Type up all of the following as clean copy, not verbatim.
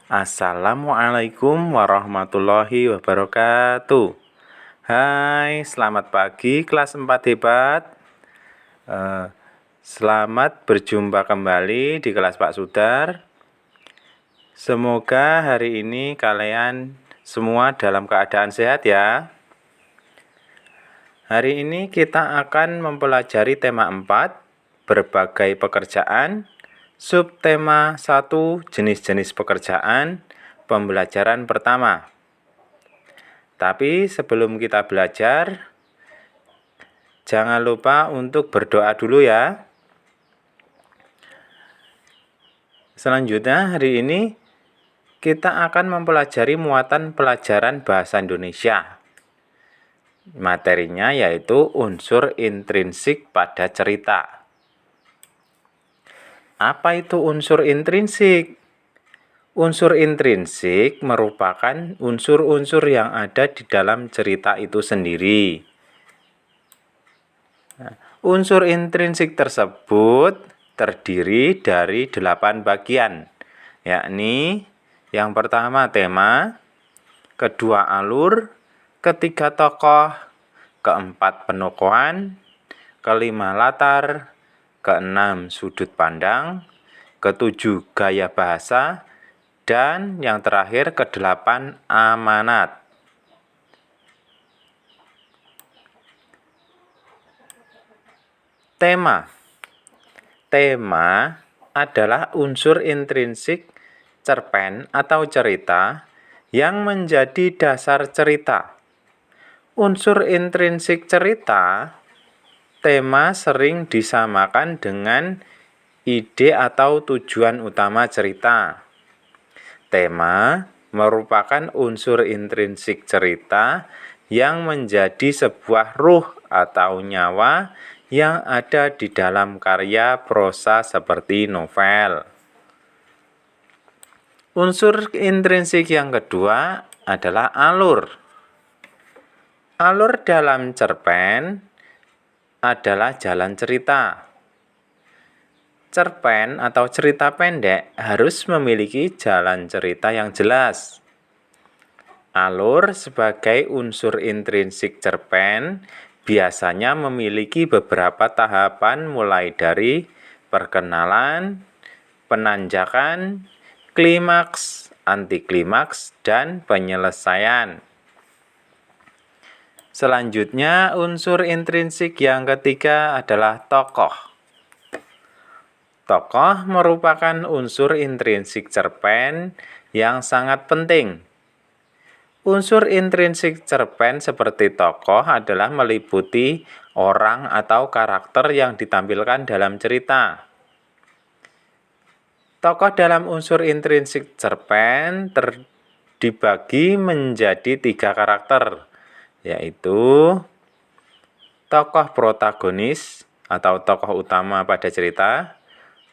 Assalamualaikum warahmatullahi wabarakatuh. Hai, selamat pagi kelas 4 hebat. Selamat berjumpa kembali di kelas Pak Sudar. Semoga hari ini kalian semua dalam keadaan sehat ya. Hari ini kita akan mempelajari tema 4, berbagai pekerjaan. Subtema 1, jenis-jenis pekerjaan, pembelajaran pertama. Tapi sebelum kita belajar, jangan lupa untuk berdoa dulu ya. Selanjutnya hari ini kita akan mempelajari muatan pelajaran bahasa Indonesia. Materinya yaitu unsur intrinsik pada cerita. Apa itu unsur intrinsik? Unsur intrinsik merupakan unsur-unsur yang ada di dalam cerita itu sendiri. Unsur intrinsik tersebut terdiri dari 8 bagian, yakni yang pertama tema, kedua alur, ketiga tokoh, keempat penokohan, kelima latar, keenam sudut pandang, ketujuh gaya bahasa, dan yang terakhir kedelapan amanat. Tema adalah unsur intrinsik cerpen atau cerita yang menjadi dasar cerita. Unsur intrinsik cerita, tema sering disamakan dengan ide atau tujuan utama cerita. Tema merupakan unsur intrinsik cerita yang menjadi sebuah ruh atau nyawa yang ada di dalam karya prosa seperti novel. Unsur intrinsik yang kedua adalah alur. Alur dalam cerpen adalah jalan cerita. Cerpen atau cerita pendek harus memiliki jalan cerita yang jelas. Alur sebagai unsur intrinsik cerpen biasanya memiliki beberapa tahapan mulai dari perkenalan, penanjakan, klimaks, antiklimaks, dan penyelesaian. Selanjutnya, unsur intrinsik yang ketiga adalah tokoh. Tokoh merupakan unsur intrinsik cerpen yang sangat penting. Unsur intrinsik cerpen seperti tokoh adalah meliputi orang atau karakter yang ditampilkan dalam cerita. Tokoh dalam unsur intrinsik cerpen dibagi menjadi 3 karakter, yaitu tokoh protagonis atau tokoh utama pada cerita,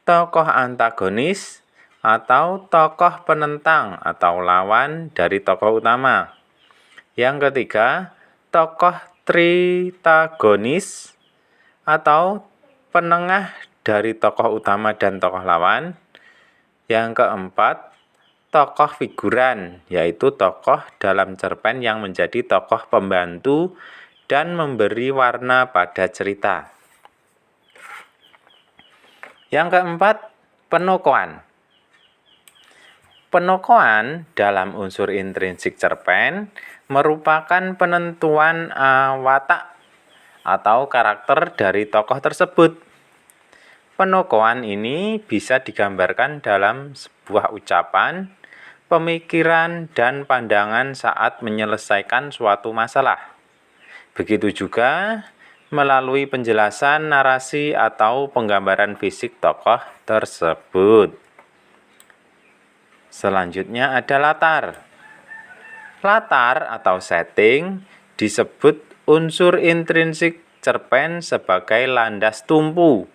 tokoh antagonis atau tokoh penentang atau lawan dari tokoh utama. Yang ketiga, tokoh tritagonis atau penengah dari tokoh utama dan tokoh lawan. Yang keempat, tokoh figuran, yaitu tokoh dalam cerpen yang menjadi tokoh pembantu dan memberi warna pada cerita. Yang keempat, penokohan. Penokohan dalam unsur intrinsik cerpen merupakan penentuan watak atau karakter dari tokoh tersebut. Penokohan ini bisa digambarkan dalam sebuah ucapan, pemikiran, dan pandangan saat menyelesaikan suatu masalah. Begitu juga melalui penjelasan narasi atau penggambaran fisik tokoh tersebut. Selanjutnya ada latar. Latar atau setting disebut unsur intrinsik cerpen sebagai landas tumpu,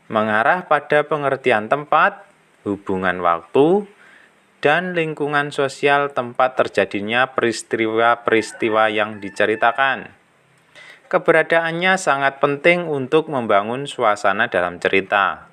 mengarah pada pengertian tempat, hubungan waktu, dan lingkungan sosial tempat terjadinya peristiwa-peristiwa yang diceritakan. Keberadaannya sangat penting untuk membangun suasana dalam cerita.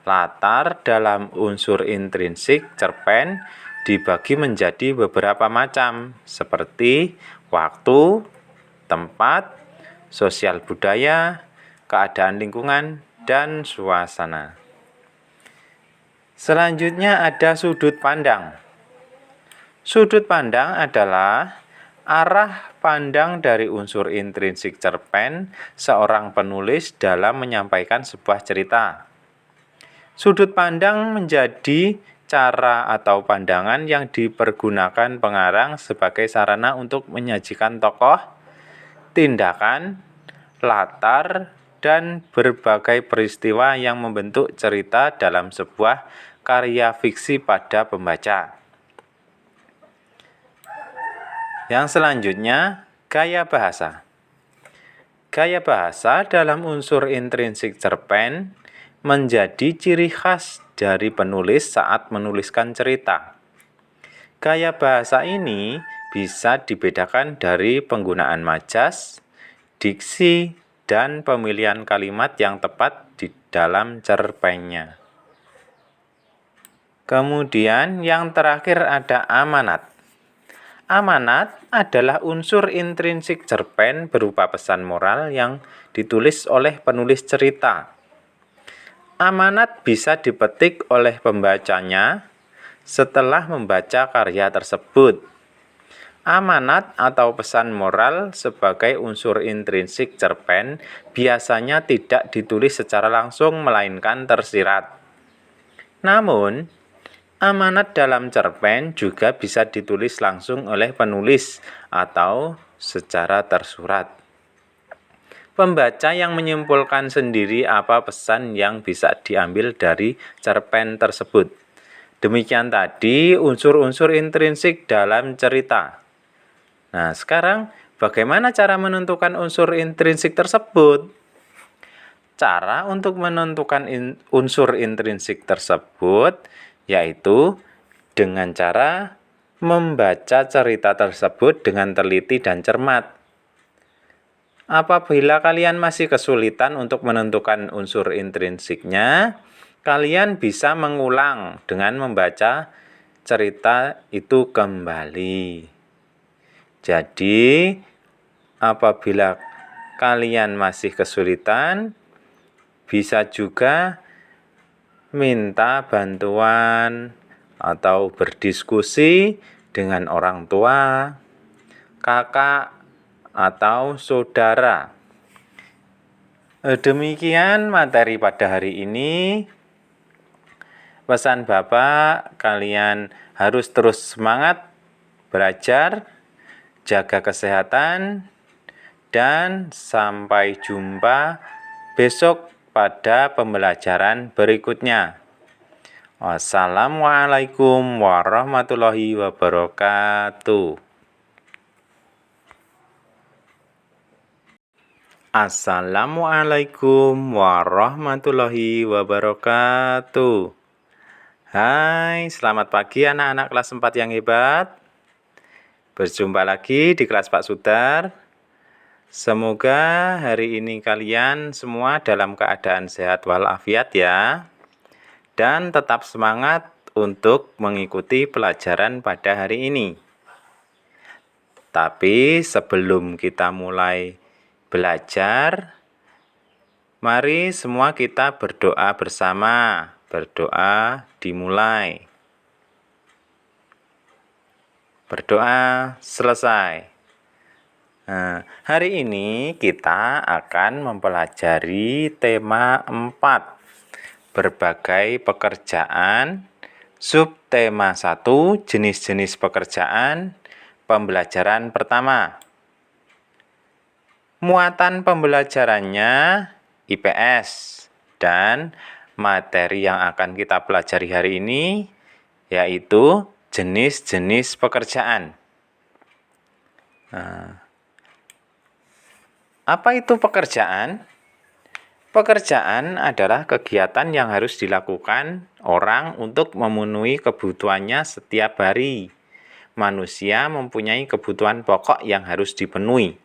Latar dalam unsur intrinsik cerpen dibagi menjadi beberapa macam, seperti waktu, tempat, sosial budaya, keadaan lingkungan, dan suasana. Selanjutnya ada sudut pandang. Sudut pandang adalah arah pandang dari unsur intrinsik cerpen seorang penulis dalam menyampaikan sebuah cerita. Sudut pandang menjadi cara atau pandangan yang dipergunakan pengarang sebagai sarana untuk menyajikan tokoh, tindakan, latar, dan berbagai peristiwa yang membentuk cerita dalam sebuah karya fiksi pada pembaca. Yang selanjutnya, gaya bahasa. Gaya bahasa dalam unsur intrinsik cerpen menjadi ciri khas dari penulis saat menuliskan cerita. Gaya bahasa ini bisa dibedakan dari penggunaan majas, diksi, dan pemilihan kalimat yang tepat di dalam cerpennya. Kemudian yang terakhir ada amanat. Amanat adalah unsur intrinsik cerpen berupa pesan moral yang ditulis oleh penulis cerita. Amanat bisa dipetik oleh pembacanya setelah membaca karya tersebut. Amanat atau pesan moral sebagai unsur intrinsik cerpen biasanya tidak ditulis secara langsung melainkan tersirat. Namun, amanat dalam cerpen juga bisa ditulis langsung oleh penulis atau secara tersurat. Pembaca yang menyimpulkan sendiri apa pesan yang bisa diambil dari cerpen tersebut. Demikian tadi unsur-unsur intrinsik dalam cerita. Nah, sekarang bagaimana cara menentukan unsur intrinsik tersebut? Cara untuk menentukan unsur intrinsik tersebut yaitu dengan cara membaca cerita tersebut dengan teliti dan cermat. Apabila kalian masih kesulitan untuk menentukan unsur intrinsiknya, kalian bisa mengulang dengan membaca cerita itu kembali. Jadi, apabila kalian masih kesulitan, bisa juga minta bantuan atau berdiskusi dengan orang tua, kakak, atau saudara. Demikian materi pada hari ini. Pesan Bapak, kalian harus terus semangat belajar, jaga kesehatan, dan sampai jumpa besok pada pembelajaran berikutnya. Wassalamualaikum warahmatullahi wabarakatuh. Assalamualaikum warahmatullahi wabarakatuh. Hai, selamat pagi anak-anak kelas 4 yang hebat. Berjumpa lagi di kelas Pak Sudar. Semoga hari ini kalian semua dalam keadaan sehat walafiat ya. Dan tetap semangat untuk mengikuti pelajaran pada hari ini. Tapi sebelum kita mulai belajar, mari semua kita berdoa bersama. Berdoa dimulai. Berdoa selesai. Nah, hari ini kita akan mempelajari tema 4. Berbagai pekerjaan. Subtema 1, jenis-jenis pekerjaan. Pembelajaran pertama. Muatan pembelajarannya IPS dan materi yang akan kita pelajari hari ini yaitu jenis-jenis pekerjaan. Nah, apa itu pekerjaan? Pekerjaan adalah kegiatan yang harus dilakukan orang untuk memenuhi kebutuhannya setiap hari. Manusia mempunyai kebutuhan pokok yang harus dipenuhi.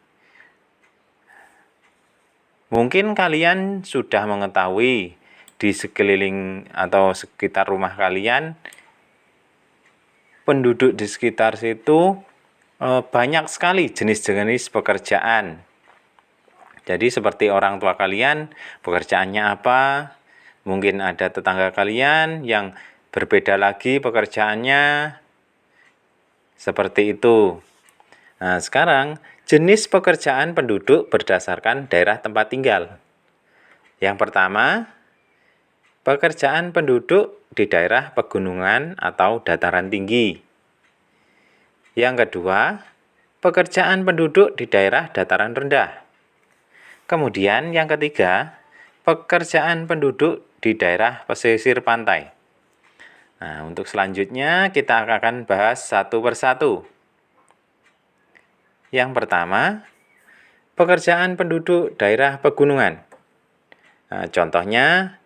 Mungkin kalian sudah mengetahui di sekeliling atau sekitar rumah kalian, penduduk di sekitar situ banyak sekali jenis-jenis pekerjaan. Jadi seperti orang tua kalian, pekerjaannya apa? Mungkin ada tetangga kalian yang berbeda lagi pekerjaannya. Seperti itu. Nah, sekarang jenis pekerjaan penduduk berdasarkan daerah tempat tinggal. Yang pertama, pekerjaan penduduk di daerah pegunungan atau dataran tinggi. Yang kedua, pekerjaan penduduk di daerah dataran rendah. Kemudian yang ketiga, pekerjaan penduduk di daerah pesisir pantai. Nah, untuk selanjutnya kita akan bahas satu persatu. Yang pertama, pekerjaan penduduk daerah pegunungan. Nah, contohnya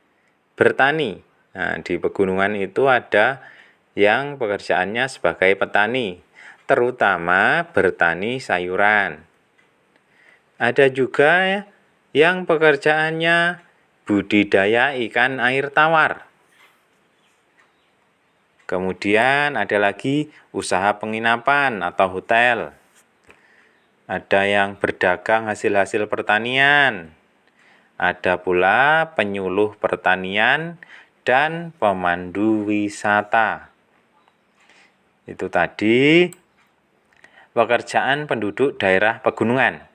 bertani. Nah, di pegunungan itu ada yang pekerjaannya sebagai petani, terutama bertani sayuran. Ada juga yang pekerjaannya budidaya ikan air tawar. Kemudian ada lagi usaha penginapan atau hotel. Ada yang berdagang hasil-hasil pertanian. Ada pula penyuluh pertanian dan pemandu wisata. Itu tadi pekerjaan penduduk daerah pegunungan.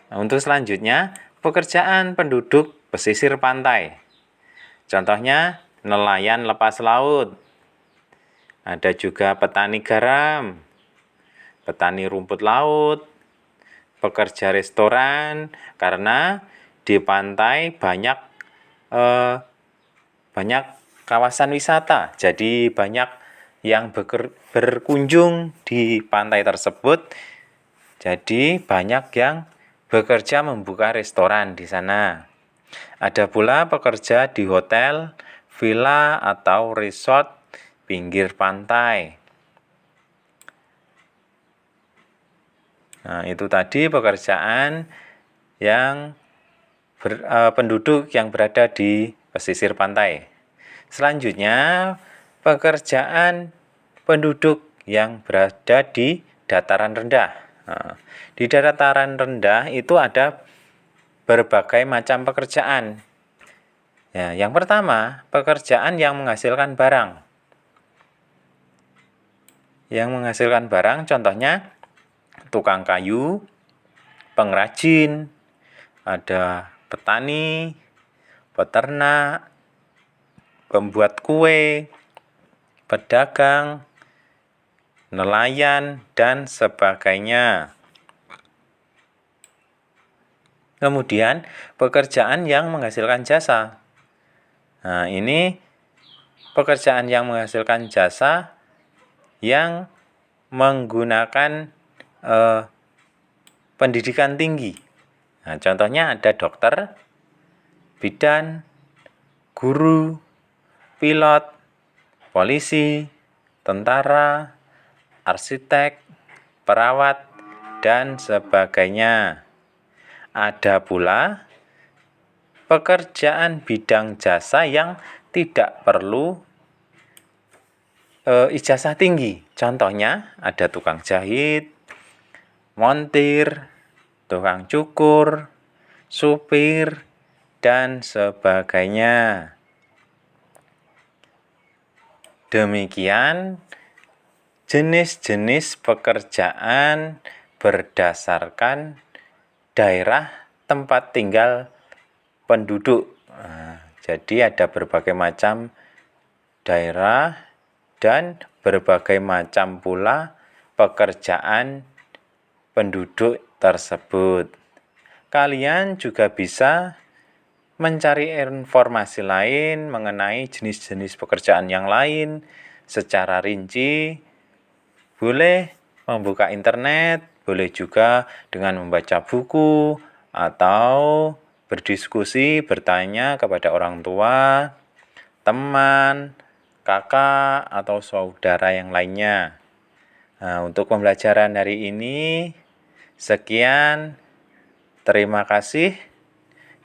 Nah, untuk selanjutnya, pekerjaan penduduk pesisir pantai. Contohnya, nelayan lepas laut. Ada juga petani garam, petani rumput laut, pekerja restoran, karena di pantai banyak kawasan wisata. Jadi banyak yang berkunjung di pantai tersebut. Jadi banyak yang bekerja membuka restoran di sana. Ada pula pekerja di hotel, villa, atau resort pinggir pantai. Nah, itu tadi pekerjaan yang penduduk yang berada di pesisir pantai. Selanjutnya, pekerjaan penduduk yang berada di dataran rendah. Nah, di dataran rendah itu ada berbagai macam pekerjaan. Ya, yang pertama, pekerjaan yang menghasilkan barang. Yang menghasilkan barang contohnya tukang kayu, pengrajin, ada petani, peternak, pembuat kue, pedagang, nelayan, dan sebagainya. Kemudian pekerjaan yang menghasilkan jasa. Nah, ini pekerjaan yang menghasilkan jasa yang menggunakan pendidikan tinggi. Nah, contohnya ada dokter, bidan, guru, pilot, polisi, tentara, arsitek, perawat, dan sebagainya. Ada pula pekerjaan bidang jasa yang tidak perlu ijazah tinggi. Contohnya ada tukang jahit, montir, tukang cukur, supir, dan sebagainya. Demikian jenis-jenis pekerjaan berdasarkan daerah tempat tinggal penduduk. Nah, jadi ada berbagai macam daerah dan berbagai macam pula pekerjaan penduduk tersebut. Kalian juga bisa mencari informasi lain mengenai jenis-jenis pekerjaan yang lain secara rinci. Boleh membuka internet, boleh juga dengan membaca buku atau berdiskusi, bertanya kepada orang tua, teman, kakak, atau saudara yang lainnya. Nah, untuk pembelajaran hari ini, sekian. Terima kasih.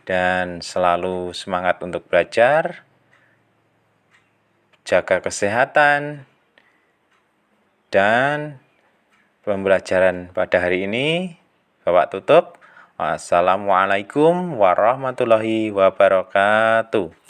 dan selalu semangat untuk belajar, jaga kesehatan, dan pembelajaran pada hari ini Bapak tutup. Assalamualaikum warahmatullahi wabarakatuh.